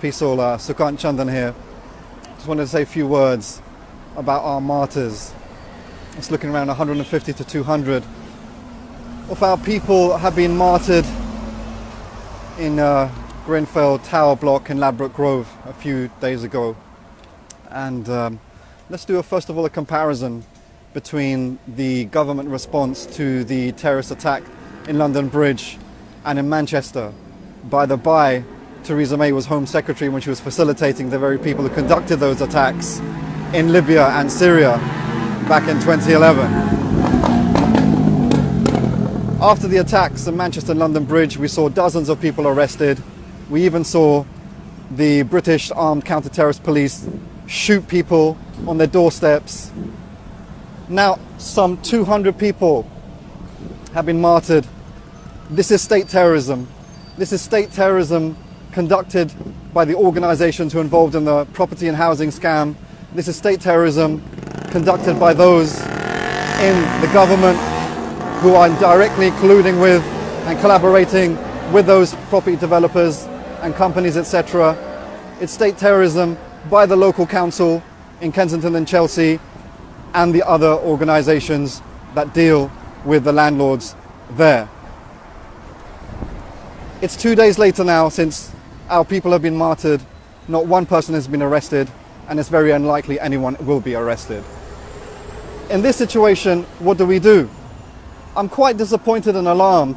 Peace all, Sukant Chandan here. Just wanted to say a few words about our martyrs. It's looking around 150 to 200 of our people have been martyred in Grenfell Tower Block in Ladbroke Grove a few days ago. And let's do first of all a comparison between the government response to the terrorist attack in London Bridge and in Manchester. By the by, Theresa May was Home Secretary when she was facilitating the very people who conducted those attacks in Libya and Syria back in 2011. After the attacks in Manchester and London Bridge, we saw dozens of people arrested. We even saw the British armed counter-terrorist police shoot people on their doorsteps. Now, some 200 people have been martyred. This is state terrorism. This is state terrorism conducted by the organizations who are involved in the property and housing scam. This is state terrorism conducted by those in the government who are directly colluding with and collaborating with those property developers and companies, etc. It's state terrorism by the local council in Kensington and Chelsea and the other organizations that deal with the landlords there. It's 2 days later now since our people have been martyred. Not one person has been arrested, and it's very unlikely anyone will be arrested. In this situation, what do? I'm quite disappointed and alarmed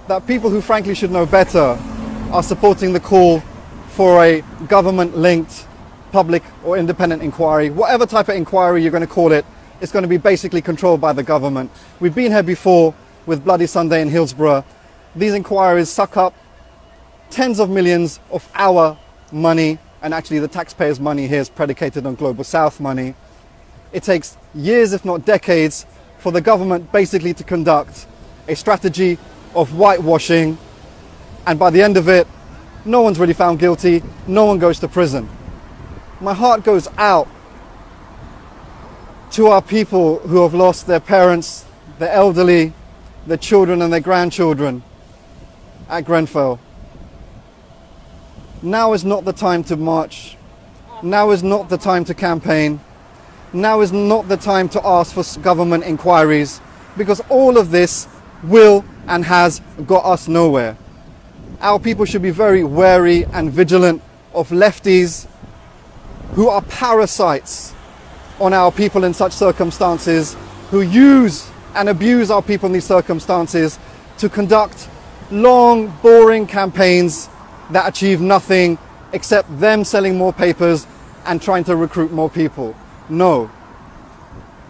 that people who frankly should know better are supporting the call for a government-linked public or independent inquiry. Whatever type of inquiry you're going to call it, it's going to be basically controlled by the government. We've been here before with Bloody Sunday in Hillsborough. These inquiries suck up tens of millions of our money, and actually the taxpayers' money here is predicated on Global South money. It takes years, if not decades, for the government basically to conduct a strategy of whitewashing, and by the end of it, no one's really found guilty, no one goes to prison. My heart goes out to our people who have lost their parents, their elderly, their children and their grandchildren at Grenfell. Now is not the time to march. Now is not the time to campaign. Now is not the time to ask for government inquiries, because all of this will and has got us nowhere. Our people should be very wary and vigilant of lefties who are parasites on our people in such circumstances, who use and abuse our people in these circumstances to conduct long, boring campaigns that achieve nothing except them selling more papers and trying to recruit more people. No.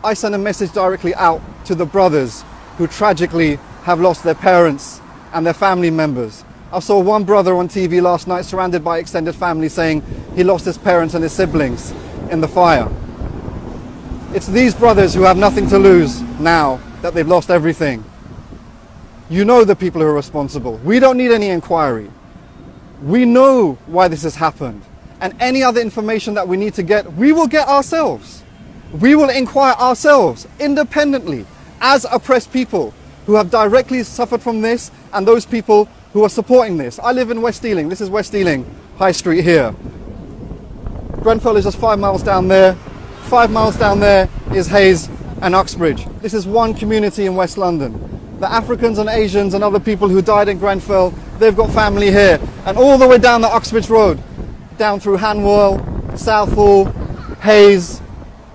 I send a message directly out to the brothers who tragically have lost their parents and their family members. I saw one brother on TV last night surrounded by extended family saying he lost his parents and his siblings in the fire. It's these brothers who have nothing to lose now that they've lost everything. You know the people who are responsible. We don't need any inquiry. We know why this has happened. And any other information that we need to get, we will get ourselves. We will inquire ourselves independently as oppressed people who have directly suffered from this, and those people who are supporting this. I live in West Ealing. This is West Ealing High Street here. Grenfell is just 5 miles down there. 5 miles down there is Hayes and Uxbridge. This is one community in West London. The Africans and Asians and other people who died in Grenfell, they've got family here. And all the way down the Uxbridge Road, down through Hanwell, Southall, Hayes,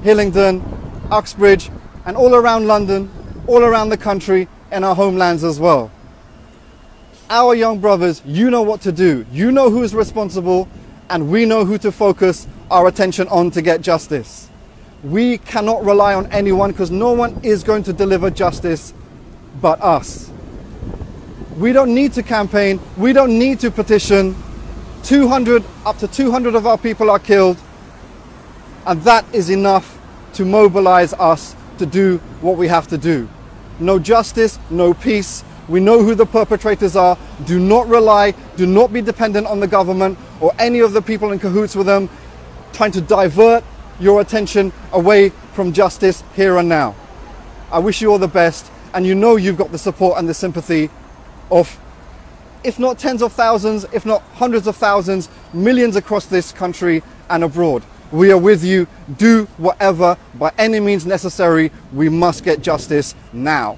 Hillingdon, Uxbridge, and all around London, all around the country, and our homelands as well. Our young brothers, you know what to do. You know who is responsible, and we know who to focus our attention on to get justice. We cannot rely on anyone, because no one is going to deliver justice but us. We don't need to campaign. We don't need to petition. Up to 200 of our people are killed, and that is enough to mobilize us to do what we have to do. No justice, no peace. We know who the perpetrators are. Do not rely, do not be dependent on the government or any of the people in cahoots with them trying to divert your attention away from justice here and now. I wish you all the best, and you know you've got the support and the sympathy of if not tens of thousands, if not hundreds of thousands, millions across this country and abroad. We are with you. Do whatever by any means necessary. We must get justice now.